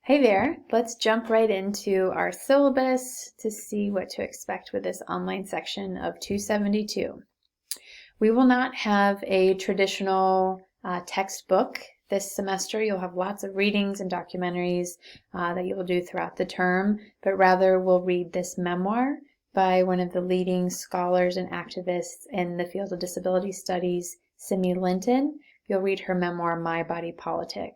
Hey there, let's jump right into our syllabus to see what to expect with this online section of 272. We will not have a traditional textbook this semester. You'll have lots of readings and documentaries that you'll do throughout the term, but rather we'll read this memoir by one of the leading scholars and activists in the field of disability studies, Simi Linton. You'll read her memoir, My Body Politic.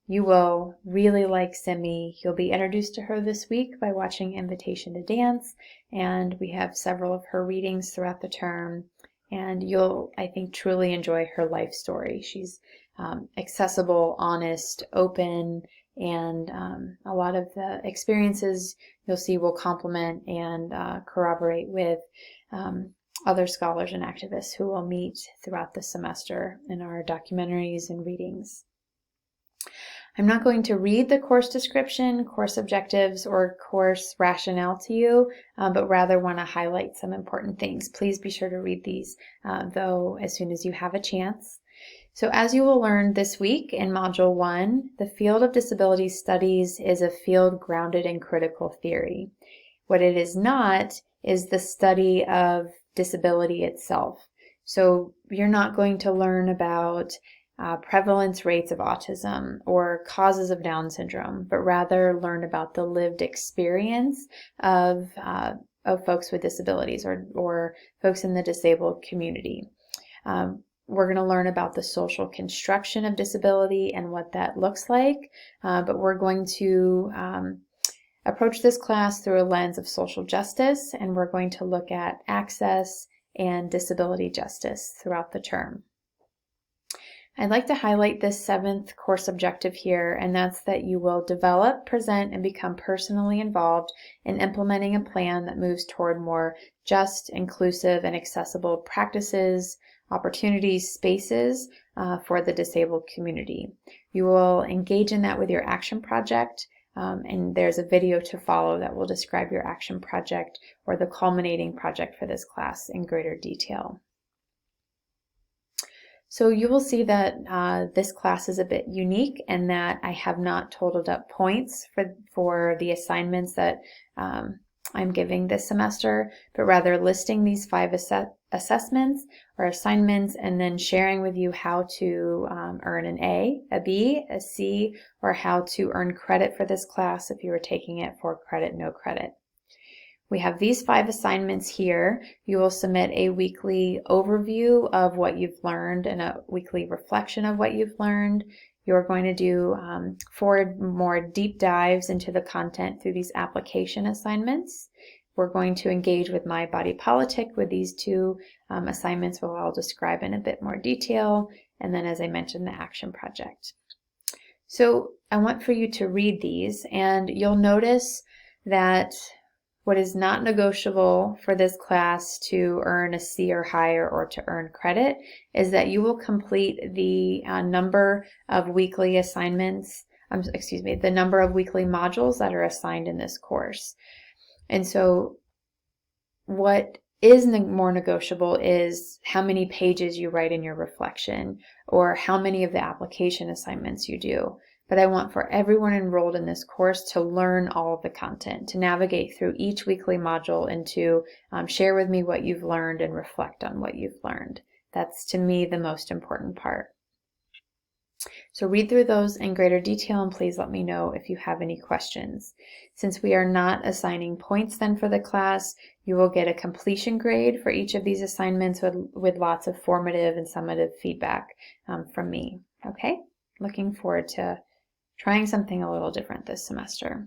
You will really like Simi. You'll be introduced to her this week by watching Invitation to Dance, and we have several of her readings throughout the term, and you'll, I think, truly enjoy her life story. She's accessible, honest, open, and a lot of the experiences you'll see will complement and corroborate with other scholars and activists who will meet throughout the semester in our documentaries and readings. I'm not going to read the course description, course objectives, or course rationale to you, but rather want to highlight some important things. Please be sure to read these, though, as soon as you have a chance. So as you will learn this week in Module 1, the field of disability studies is a field grounded in critical theory. What it is not is the study of disability itself. So you're not going to learn about prevalence rates of autism or causes of Down syndrome, but rather learn about the lived experience of folks with disabilities or folks in the disabled community. We're going to learn about the social construction of disability and what that looks like, but we're going to approach this class through a lens of social justice, and we're going to look at access and disability justice throughout the term. I'd like to highlight this 7th course objective here, and that's that you will develop, present, and become personally involved in implementing a plan that moves toward more just, inclusive, and accessible practices, opportunities, spaces for the disabled community. You will engage in that with your action project, and there's a video to follow that will describe your action project or the culminating project for this class in greater detail. So you will see that this class is a bit unique and that I have not totaled up points for the assignments that I'm giving this semester, but rather listing these 5 assessments or assignments and then sharing with you how to earn an A, a B, a C, or how to earn credit for this class if you were taking it for credit, no credit. We have these 5 assignments here. You will submit a weekly overview of what you've learned and a weekly reflection of what you've learned. You're going to do 4 more deep dives into the content through these application assignments. We're going to engage with My Body Politic with these 2 assignments, which I'll describe in a bit more detail. And then, as I mentioned, the action project. So I want for you to read these, and you'll notice that what is not negotiable for this class to earn a C or higher or to earn credit is that you will complete the number of weekly assignments, the number of weekly modules that are assigned in this course. And so what is more negotiable is how many pages you write in your reflection or how many of the application assignments you do. But I want for everyone enrolled in this course to learn all of the content, to navigate through each weekly module and to share with me what you've learned and reflect on what you've learned. That's, to me, the most important part. So read through those in greater detail and please let me know if you have any questions. Since we are not assigning points then for the class, you will get a completion grade for each of these assignments with lots of formative and summative feedback from me. Okay? Looking forward to trying something a little different this semester.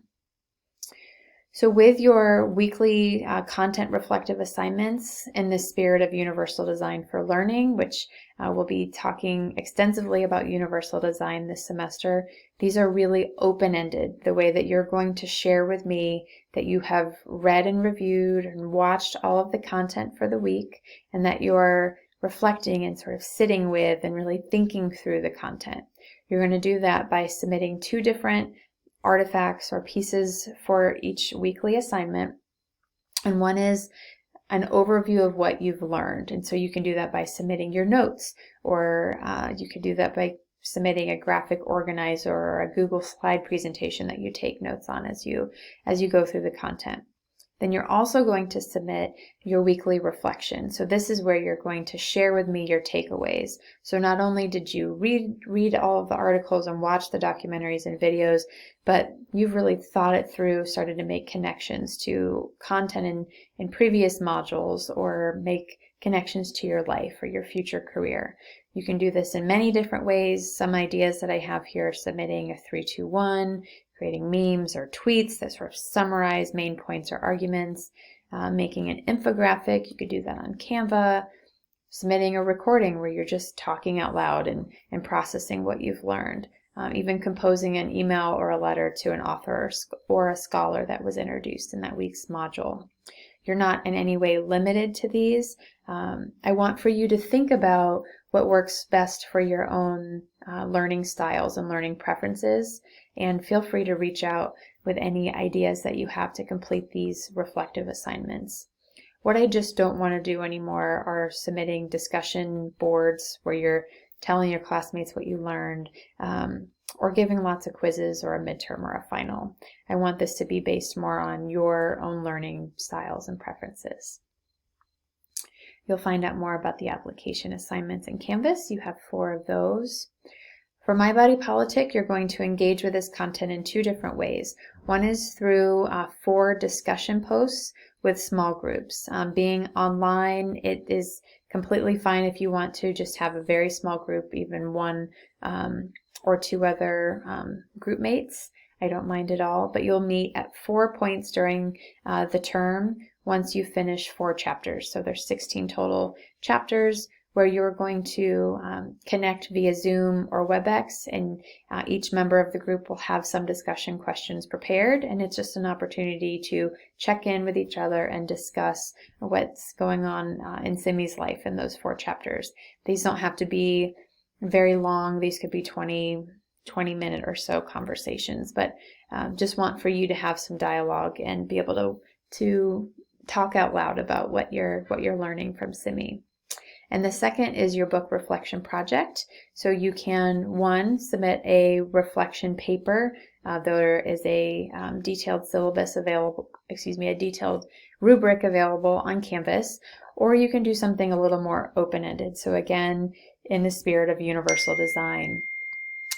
So with your weekly content reflective assignments in the spirit of universal design for learning, which we'll be talking extensively about universal design this semester, these are really open-ended, the way that you're going to share with me that you have read and reviewed and watched all of the content for the week and that you're reflecting and sort of sitting with and really thinking through the content. You're going to do that by submitting 2 different artifacts or pieces for each weekly assignment. And one is an overview of what you've learned. And so you can do that by submitting your notes, or you could do that by submitting a graphic organizer or a Google slide presentation that you take notes on as you go through the content. Then you're also going to submit your weekly reflection. So this is where you're going to share with me your takeaways. So not only did you read all of the articles and watch the documentaries and videos, but you've really thought it through, started to make connections to content in previous modules, or make connections to your life or your future career. You can do this in many different ways. Some ideas that I have here are submitting a 3-2-1, creating memes or tweets that sort of summarize main points or arguments, making an infographic. You could do that on Canva, submitting a recording where you're just talking out loud and processing what you've learned, even composing an email or a letter to an author or a scholar that was introduced in that week's module. You're not in any way limited to these. I want for you to think about what works best for your own learning styles and learning preferences, and feel free to reach out with any ideas that you have to complete these reflective assignments. What I just don't want to do anymore are submitting discussion boards where you're telling your classmates what you learned, or giving lots of quizzes or a midterm or a final. I want this to be based more on your own learning styles and preferences. You'll find out more about the application assignments in Canvas. You have 4 of those. For My Body Politic, you're going to engage with this content in 2 different ways. One is through 4 discussion posts with small groups. Being online, it is completely fine if you want to just have a very small group, even 1 or 2 other group mates. I don't mind at all, but you'll meet at 4 points during the term once you finish 4 chapters. So there's 16 total chapters where you're going to connect via Zoom or WebEx, and each member of the group will have some discussion questions prepared, and it's just an opportunity to check in with each other and discuss what's going on in Simi's life in those 4 chapters. These don't have to be very long. These could be 20-minute or so conversations, but just want for you to have some dialogue and be able to talk out loud about what you're learning from Simi. And the second is your book reflection project. So you can, 1, submit a reflection paper. There is a detailed syllabus available, a detailed rubric available on Canvas, or you can do something a little more open-ended. So again, in the spirit of universal design.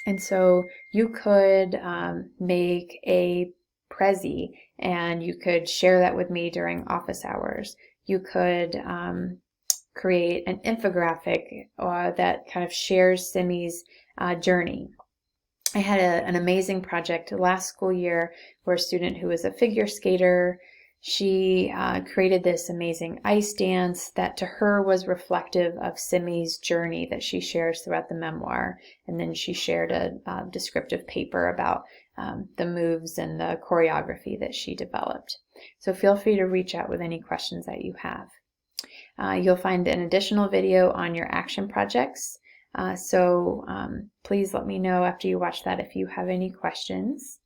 And so you could make a Prezi, and you could share that with me during office hours. You could create an infographic that kind of shares Simi's journey. I had an amazing project last school year where a student who was a figure skater, she created this amazing ice dance that to her was reflective of Simi's journey that she shares throughout the memoir. And then she shared a descriptive paper about the moves and the choreography that she developed. So feel free to reach out with any questions that you have. You'll find an additional video on your action projects. So please let me know after you watch that if you have any questions.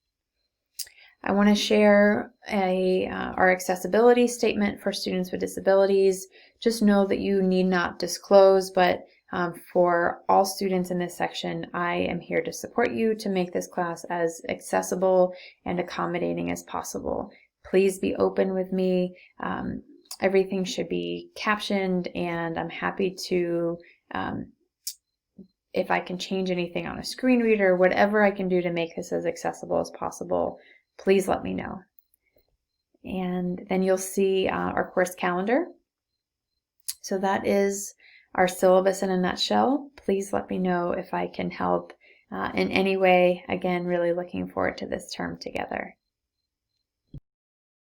I want to share our accessibility statement for students with disabilities. Just know that you need not disclose, but for all students in this section, I am here to support you to make this class as accessible and accommodating as possible. Please be open with me. Everything should be captioned, and I'm happy to, if I can change anything on a screen reader, whatever I can do to make this as accessible as possible, please let me know. And then you'll see our course calendar. So that is our syllabus in a nutshell. Please let me know if I can help in any way. Again, really looking forward to this term together.